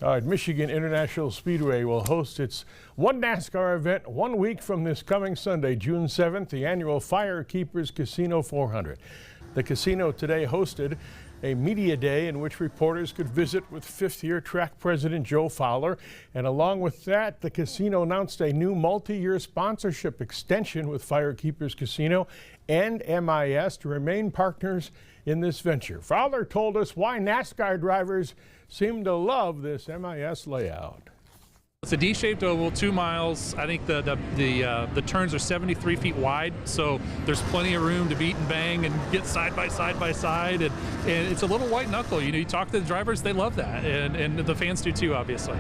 All right, Michigan International Speedway will host its one NASCAR event 1 week from this coming Sunday, June 7th, the annual Firekeepers Casino 400. The casino today hosted a media day in which reporters could visit with fifth-year track president Joe Fowler. And along with that, the casino announced a new multi-year sponsorship extension with Firekeepers Casino and MIS to remain partners in this venture. Fowler told us why NASCAR drivers seem to love this MIS layout. It's a D-shaped oval, 2 miles. I think the turns are 73 feet wide, so there's plenty of room to beat and bang and get side by side, and it's a little white knuckle. You know, you talk to the drivers, they love that, and the fans do too, obviously.